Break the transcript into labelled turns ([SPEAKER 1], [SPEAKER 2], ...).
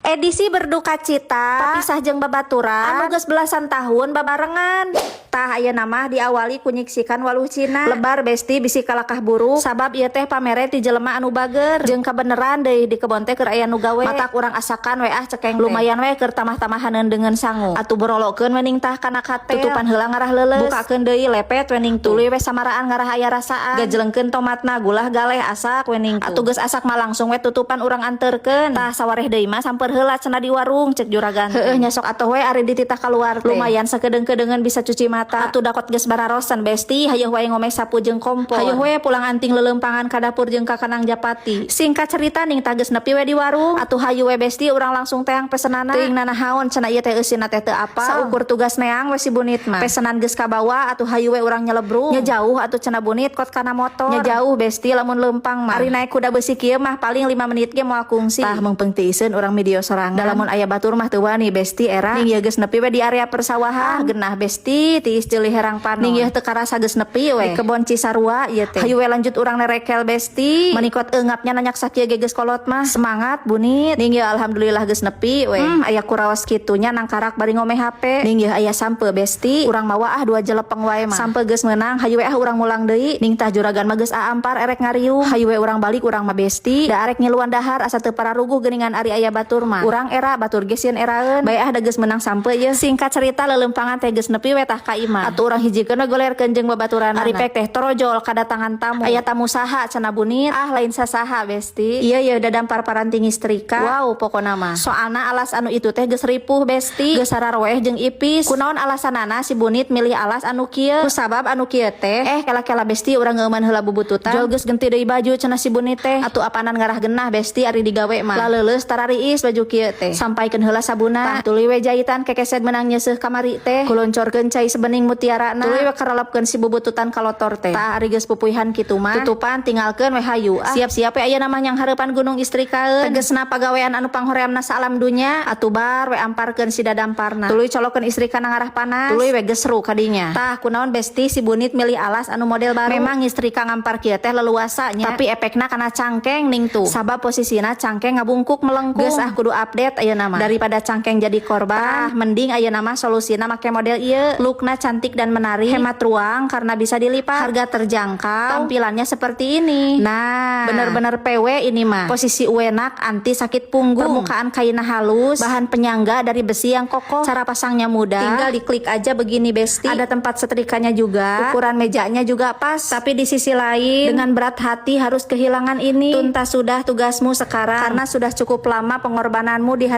[SPEAKER 1] Edisi berduka cita pisah jeung babaturan anu geus belasan tahun babarengan. Tah aya nama diawali kunyiksikan waluh Cina lebar besti bisi kalakah buruk sabab ieu teh pamere ti jelema anu bager jeung kabeneran deui di kebon teh keur aya nu gawe matak urang asakan we cekeng lumayan we keur tamah-tamahaneun dengan sangu atuh borolokeun wening tah kana katel tutupan heula ngarah leuleus bukakeun deui lepet wening tuluy we samaraan ngarah aya rasaan gajelengkeun tomatna gulah galeh asak wening atuh geus asak mah langsung we tutupan urang anterkeun tah sawareh deui mah samper heula cenah di warung cek juragan heueuh nya sok atuh we ari dititah kaluar teh lumayan sakedeung-kedeungan bisa cuci mata atuh dakot geus bararosan besti hayeuh wae ngomeh sapu jeung kompor hayeuh we pulang anting leuleumpahan ka dapur jeung ka kanang japati singkat cerita ning tah geus nepi we di warung atuh hayu we besti urang langsung teang pesenana teuing nanahaon cenah ieu teh eusina teh teu apal saukur tugas neang we si bunit mah pesenan geus kabawa atuh hayu we urang nyelebrung nya jauh atuh cenah bunit kot kana motor nya jauh besti lamun leumpang mah ari naik kuda beusi kieu mah paling 5 menit ge moal kungsi tah meungpeung teuseun urang video sorangan lamun aya batur mah teu wani besti era ning ieu geus nepi we di area persawahan genah besti tiis deulih herang panon ning ieu teu karasa geus nepi we di kebon Cisarua ieu teh hayu we lanjut urang nerekel besti menikot eungapnya nanyak sakieu ge geus kolot mah semangat bunit ning ieu alhamdulillah geus nepi we aya kuraos kitunya nangkarak bari ngomeh HP ning ieu aya sampe besti urang mawa 2 jelepeng wae mah sampe geus meunang hayu we urang mulang deui ning tah juragan mah geus aampar erek ngariung hayu we urang balik urang mah besti da arek ngiluan dahar asa teu pararuguh geuningan ari aya batur mah urang era batur geus sieun eraeun bae da geus meunang sampe ieu singkat cerita leuleumpagan teh geus nepi we tah ka imah atuh urang hijikeun golerkeun jeung babaturan ari pek teh torojol kadatangan tamu aya tamu saha cenah bunit lain sasaha besti ieu dadampar paranting istrika wow pokona mah soalna alas anu itu teh geus ripuh besti geus sararoweh jeung ipis kunaon alasanana si bunit milih alas anu kieu kusabab anu kieu teh kela-kela besti urang ngeuman heula bubututan jol geus genti deui baju cenah si bunit teh atuh apanan ngarah genah besti ari digawe mah laleuleus tarariis baju kieu teh sampaikeun heula sabuna tuluy we jahitan kekesed meunang nyeuseuf kamari teh kuloncorkeun cai sebening mutiarana tuluy we karelepkeun si bubututan kalotor teh tah ari geus pupuihan kitu mah tutupan tinggalkeun we hayu siap-siap we aya namah nyang hareupan gunung istrikaeun tegesna pagawean anu panghoreamna saalam dunya atuh bar we amparkeun si dadamparna tuluy colokeun istrikana ngarah panas tuluy we gesru kadinya tah kunaon besti si bunit milih alas anu model baru memang istrika ngampar kieu teh leluasa nya tapi efekna kana cangkeng ning tuh sabab posisina cangkeng ngabungkuk melengkung geus kudu update ayeuna mah daripada cangkeng jadi korban mending ayeuna mah solusina make model ieu lookna cantik dan menarik hemat ruang karena bisa dilipat harga terjangkau tampilannya seperti ini nah bener-bener PW ini mah posisi uenak anti sakit punggung permukaan kainna halus bahan penyangga dari besi yang kokoh cara pasangnya mudah tinggal diklik aja begini besti ada tempat setrikanya juga ukuran mejanya juga pas tapi di sisi lain dengan berat hati harus kehilangan ini tuntas sudah tugasmu sekarang karena sudah cukup lama pengorbananmu di